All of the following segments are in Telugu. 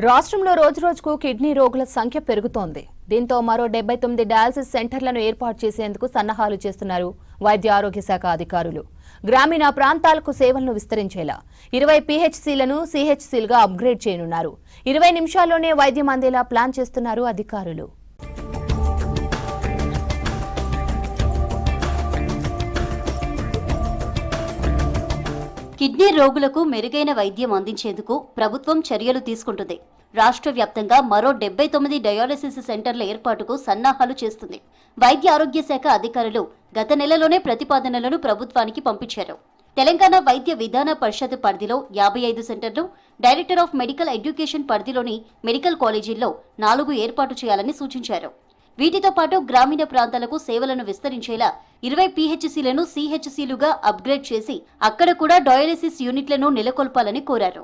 రాష్ట్రంలో రోజురోజుకు కిడ్నీ రోగుల సంఖ్య పెరుగుతోంది. దీంతో మరో 79 డయాలసిస్ సెంటర్లను ఏర్పాటు చేసేందుకు సన్నాహాలు చేస్తున్నారు వైద్య ఆరోగ్య శాఖ అధికారులు. గ్రామీణ ప్రాంతాలకు సేవలను విస్తరించేలా 20 పీహెచ్సీలను సీహెచ్సీలుగా అప్గ్రేడ్ చేయనున్నారు. 20 నిమిషాల్లోనే వైద్యం అందేలా ప్లాన్ చేస్తున్నారు అధికారులు. కిడ్నీ రోగులకు మెరుగైన వైద్యం అందించేందుకు ప్రభుత్వం చర్యలు తీసుకుంటుంది. రాష్ట్ర వ్యాప్తంగా మరో 79 డయాలసిస్ సెంటర్ల ఏర్పాటుకు సన్నాహాలు చేస్తుంది. వైద్య ఆరోగ్య శాఖ అధికారులు గత నెలలోనే ప్రతిపాదనలను ప్రభుత్వానికి పంపించారు. తెలంగాణ వైద్య విధాన పరిషత్ పరిధిలో 55 సెంటర్లు, డైరెక్టర్ ఆఫ్ మెడికల్ ఎడ్యుకేషన్ పరిధిలోని మెడికల్ కాలేజీల్లో 4 ఏర్పాటు చేయాలని సూచించారు. వీటితో పాటు గ్రామీణ ప్రాంతాలకు సేవలను విస్తరించేలా 20 పీహెచ్సీలను సీహెచ్సీలుగా అప్గ్రేడ్ చేసి అక్కడ కూడా డయాలసిస్ యూనిట్లను నెలకొల్పాలని కోరారు.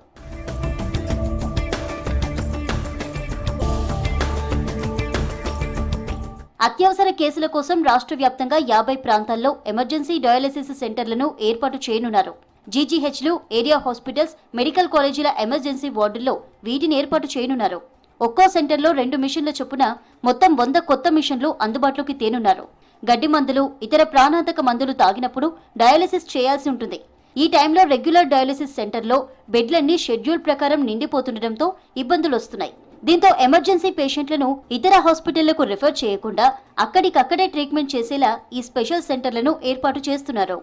అత్యవసర కేసుల కోసం రాష్ట్ర వ్యాప్తంగా 50 ప్రాంతాల్లో ఎమర్జెన్సీ డయాలసిస్ సెంటర్లను ఏర్పాటు చేయనున్నారు. జీజీహెచ్లు, ఏరియా హాస్పిటల్స్, మెడికల్ కాలేజీల ఎమర్జెన్సీ వార్డుల్లో వీటిని ఏర్పాటు చేయనున్నారు. ఒక్కో సెంటర్లో 2 మిషన్ల చొప్పున మొత్తం 100 కొత్త మిషన్లు అందుబాటులోకి తేనున్నారు. గడ్డి మందులు, ఇతర ప్రాణాంతక మందులు తాగినప్పుడు డయాలసిస్ చేయాల్సి ఉంటుంది. ఈ టైంలో రెగ్యులర్ డయాలసిస్ సెంటర్లో బెడ్లన్నీ షెడ్యూల్ ప్రకారం నిండిపోతుండటంతో ఇబ్బందులు వస్తున్నాయి. దీంతో ఎమర్జెన్సీ పేషెంట్లను ఇతర హాస్పిటళ్లకు రిఫర్ చేయకుండా అక్కడికక్కడే ట్రీట్మెంట్ చేసేలా ఈ స్పెషల్ సెంటర్లను ఏర్పాటు చేస్తున్నారు.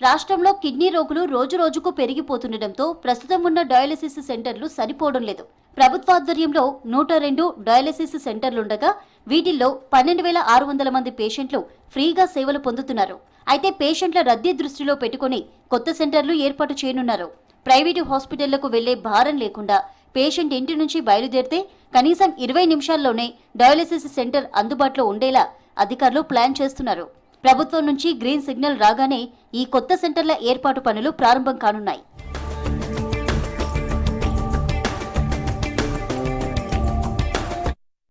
రాష్ట్రంలో కిడ్నీ రోగులు రోజురోజుకు పెరిగిపోతుండటంతో ప్రస్తుతం ఉన్న డయాలసిస్ సెంటర్లు సరిపోవడం లేదు. ప్రభుత్వాధ్వర్యంలో 102 డయాలసిస్ సెంటర్లుండగా వీటిల్లో 12,600 మంది పేషెంట్లు ఫ్రీగా సేవలు పొందుతున్నారు. అయితే పేషెంట్ల రద్దీ దృష్టిలో పెట్టుకుని కొత్త సెంటర్లు ఏర్పాటు చేయనున్నారు. ప్రైవేటు హాస్పిటళ్లకు వెళ్లే భారం లేకుండా పేషెంట్ ఇంటి నుంచి బయలుదేరితే కనీసం 20 నిమిషాల్లోనే డయాలసిస్ సెంటర్ అందుబాటులో ఉండేలా అధికారులు ప్లాన్ చేస్తున్నారు. ప్రభుత్వం నుంచి గ్రీన్ సిగ్నల్ రాగానే ఈ కొత్త సెంటర్ల ఏర్పాటు పనులు ప్రారంభం కానున్నాయి.